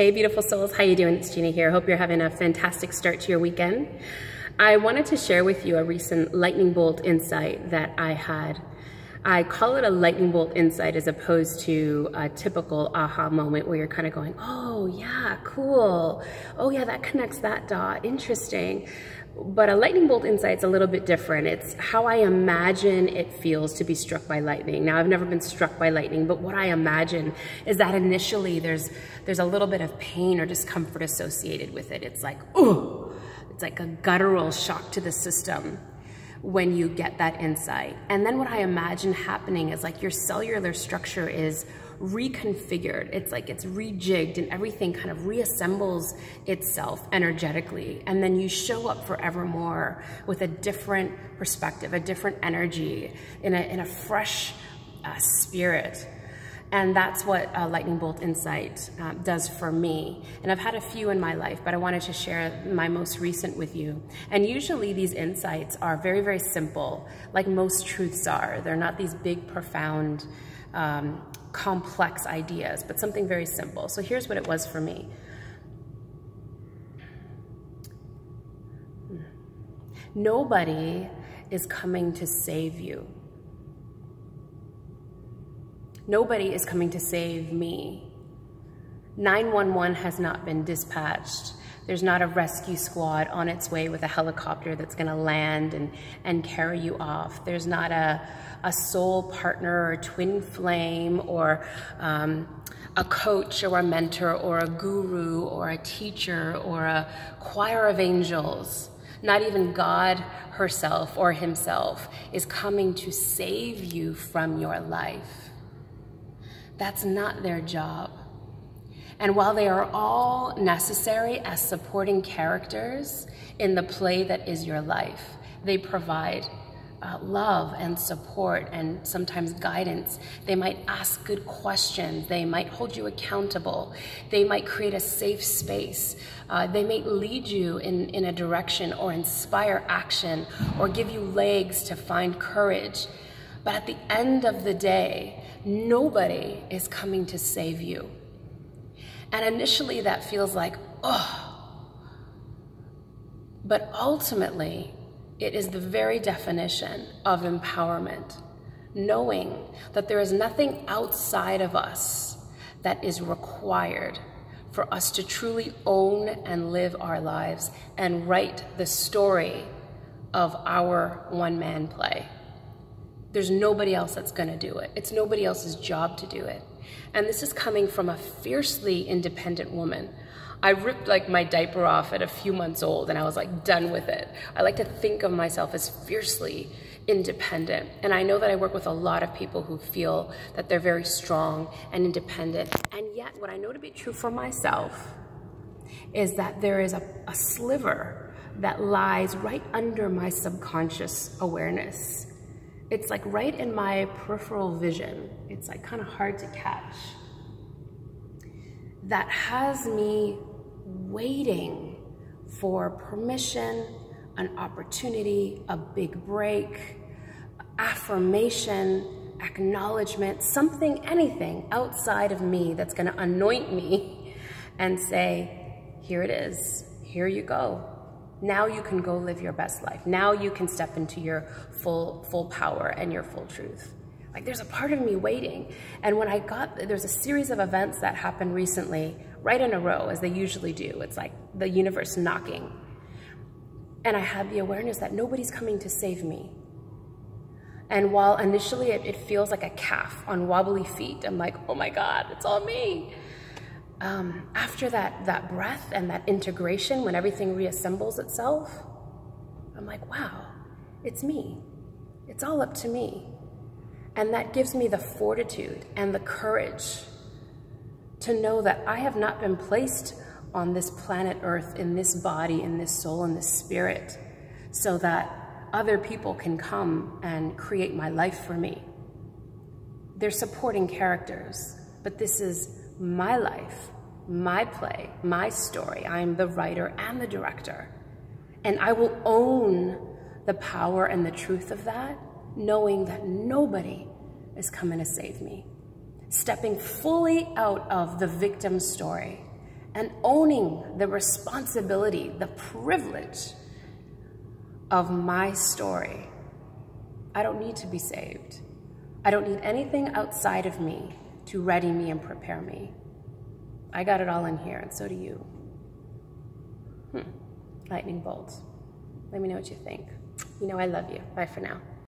Hey beautiful souls, how you doing? It's Gina here. Hope you're having a fantastic start to your weekend. I wanted to share with you a recent lightning bolt insight that I had. I call it a lightning bolt insight as opposed to a typical aha moment where you're kind of going, oh yeah, cool. Oh yeah, that connects that dot, interesting. But a lightning bolt insight is a little bit different. It's how I imagine it feels to be struck by lightning. Now, I've never been struck by lightning, but what I imagine is that initially there's a little bit of pain or discomfort associated with it. It's like, ooh, it's like a guttural shock to the system when you get that insight. And then what I imagine happening is like your cellular structure is reconfigured. It's like it's rejigged and everything kind of reassembles itself energetically. And then you show up forevermore with a different perspective, a different energy, in a fresh spirit. And that's what Lightning Bolt Insight does for me. And I've had a few in my life, but I wanted to share my most recent with you. And usually these insights are very, very simple, like most truths are. They're not these big, profound, complex ideas, but something very simple. So here's what it was for me. Nobody is coming to save you. Nobody is coming to save me. 911 has not been dispatched. There's not a rescue squad on its way with a helicopter that's gonna land and carry you off. There's not a soul partner or twin flame or a coach or a mentor or a guru or a teacher or a choir of angels. Not even God herself or himself is coming to save you from your life. That's not their job. And while they are all necessary as supporting characters in the play that is your life, they provide love and support and sometimes guidance. They might ask good questions. They might hold you accountable. They might create a safe space. They may lead you in a direction or inspire action or give you legs to find courage. But at the end of the day, nobody is coming to save you. And initially that feels like, oh, but ultimately it is the very definition of empowerment, knowing that there is nothing outside of us that is required for us to truly own and live our lives and write the story of our one-man play. There's nobody else that's gonna do it. It's nobody else's job to do it. And this is coming from a fiercely independent woman. I ripped like my diaper off at a few months old and I was like done with it. I like to think of myself as fiercely independent. And I know that I work with a lot of people who feel that they're very strong and independent. And yet what I know to be true for myself is that there is a sliver that lies right under my subconscious awareness. It's like right in my peripheral vision. It's like kind of hard to catch. That has me waiting for permission, an opportunity, a big break, affirmation, acknowledgement, something, anything outside of me that's gonna anoint me and say, here it is, here you go. Now you can go live your best life. Now you can step into your full power and your full truth. Like there's a part of me waiting. And when there's a series of events that happened recently, right in a row, as they usually do. It's like the universe knocking. And I had the awareness that nobody's coming to save me. And while initially it feels like a calf on wobbly feet, I'm like, oh my God, it's all me. After that breath and that integration, when everything reassembles itself, I'm like, wow, it's me. It's all up to me. And that gives me the fortitude and the courage to know that I have not been placed on this planet Earth, in this body, in this soul, in this spirit, so that other people can come and create my life for me. They're supporting characters, but this is my life, my play, my story. I'm the writer and the director. And I will own the power and the truth of that, knowing that nobody is coming to save me. Stepping fully out of the victim story and owning the responsibility, the privilege of my story. I don't need to be saved. I don't need anything outside of me to ready me and prepare me. I got it all in here, and so do you. Lightning bolt. Let me know what you think. You know I love you. Bye for now.